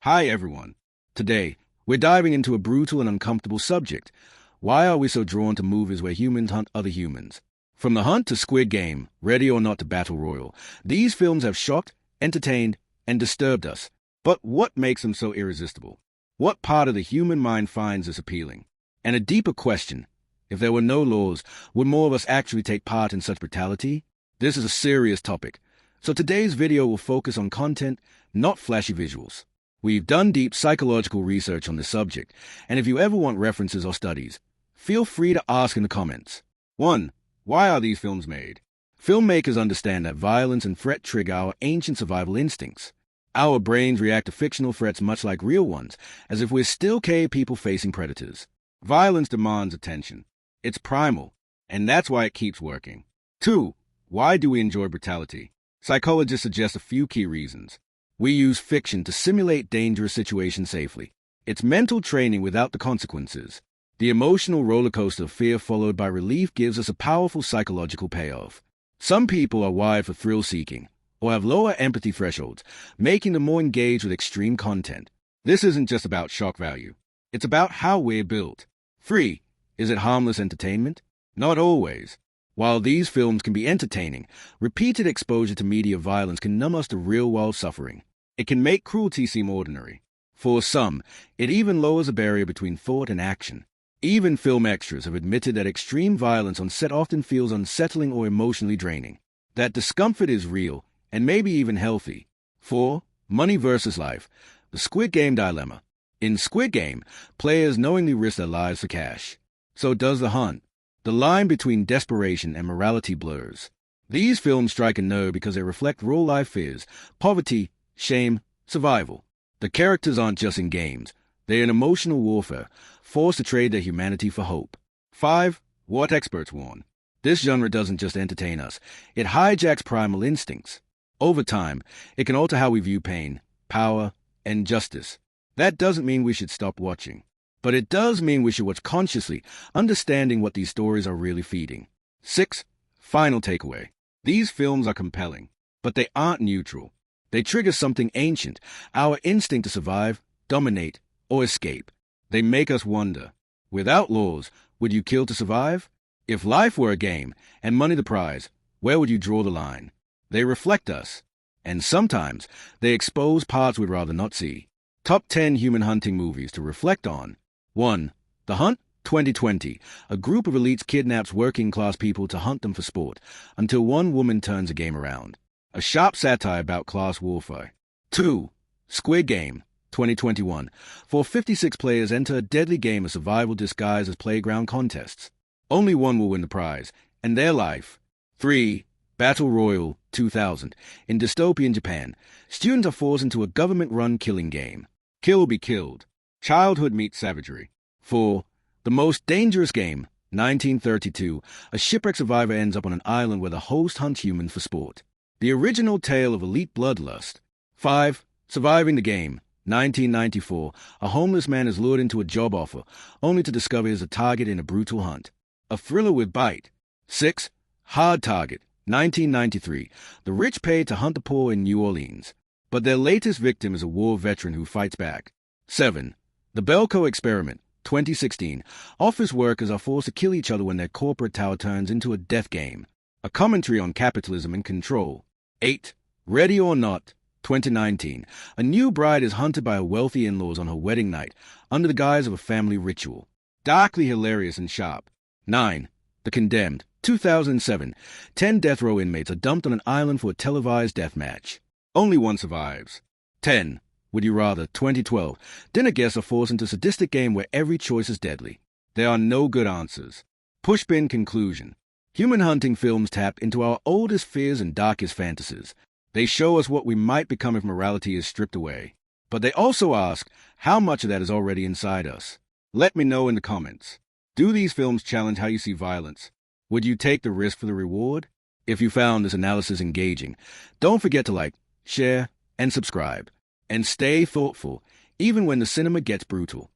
Hi everyone. Today, we're diving into a brutal and uncomfortable subject. Why are we so drawn to movies where humans hunt other humans? From The Hunt to Squid Game, Ready or Not to Battle Royale, these films have shocked, entertained, and disturbed us. But what makes them so irresistible? What part of the human mind finds this appealing? And a deeper question, if there were no laws, would more of us actually take part in such brutality? This is a serious topic, so today's video will focus on content, not flashy visuals. We've done deep psychological research on this subject, and if you ever want references or studies, feel free to ask in the comments. 1. Why are these films made? Filmmakers understand that violence and threat trigger our ancient survival instincts. Our brains react to fictional threats much like real ones, as if we're still cave people facing predators. Violence demands attention. It's primal, and that's why it keeps working. 2. Why do we enjoy brutality? Psychologists suggest a few key reasons. We use fiction to simulate dangerous situations safely. It's mental training without the consequences. The emotional roller coaster of fear followed by relief gives us a powerful psychological payoff. Some people are wired for thrill-seeking, or have lower empathy thresholds, making them more engaged with extreme content. This isn't just about shock value. It's about how we're built. 3. Is it harmless entertainment? Not always. While these films can be entertaining, repeated exposure to media violence can numb us to real-world suffering. It can make cruelty seem ordinary. For some, it even lowers a barrier between thought and action. Even film extras have admitted that extreme violence on set often feels unsettling or emotionally draining. That discomfort is real, and maybe even healthy. 4. Money versus life. The Squid Game dilemma. In Squid Game, players knowingly risk their lives for cash. So does The Hunt. The line between desperation and morality blurs. These films strike a nerve because they reflect real-life fears, poverty, shame, survival. The characters aren't just in games. They're in emotional warfare, forced to trade their humanity for hope. 5. What experts warn. This genre doesn't just entertain us. It hijacks primal instincts. Over time, it can alter how we view pain, power, and justice. That doesn't mean we should stop watching. But it does mean we should watch consciously, understanding what these stories are really feeding. 6. Final takeaway. These films are compelling, but they aren't neutral. They trigger something ancient, our instinct to survive, dominate, or escape. They make us wonder, without laws, would you kill to survive? If life were a game, and money the prize, where would you draw the line? They reflect us, and sometimes they expose parts we'd rather not see. Top 10 human hunting movies to reflect on. 1. The Hunt, 2020. A group of elites kidnaps working-class people to hunt them for sport, until one woman turns the game around. A sharp satire about class warfare. 2. Squid Game, 2021. 56 players enter a deadly game of survival disguised as playground contests. Only one will win the prize, and their life. 3. Battle Royale, 2000. In dystopian Japan, students are forced into a government-run killing game. Kill or be killed. Childhood meets savagery. 4. The Most Dangerous Game, 1932. A shipwreck survivor ends up on an island where the host hunts humans for sport. The original tale of elite bloodlust. 5. Surviving the Game, 1994. A homeless man is lured into a job offer, only to discover he is a target in a brutal hunt. A thriller with bite. 6. Hard Target, 1993. The rich pay to hunt the poor in New Orleans, but their latest victim is a war veteran who fights back. 7. The Belko Experiment, 2016. Office workers are forced to kill each other when their corporate tower turns into a death game. A commentary on capitalism and control. 8. Ready or Not, 2019. A new bride is hunted by her wealthy in-laws on her wedding night, under the guise of a family ritual. Darkly hilarious and sharp. 9. The Condemned, 2007. 10 death row inmates are dumped on an island for a televised death match. Only one survives. 10. Would You Rather, 2012. Dinner guests are forced into a sadistic game where every choice is deadly. There are no good answers. Pushpin conclusion. Human hunting films tap into our oldest fears and darkest fantasies. They show us what we might become if morality is stripped away. But they also ask how much of that is already inside us. Let me know in the comments. Do these films challenge how you see violence? Would you take the risk for the reward? If you found this analysis engaging, don't forget to like, share, and subscribe. And stay thoughtful, even when the cinema gets brutal.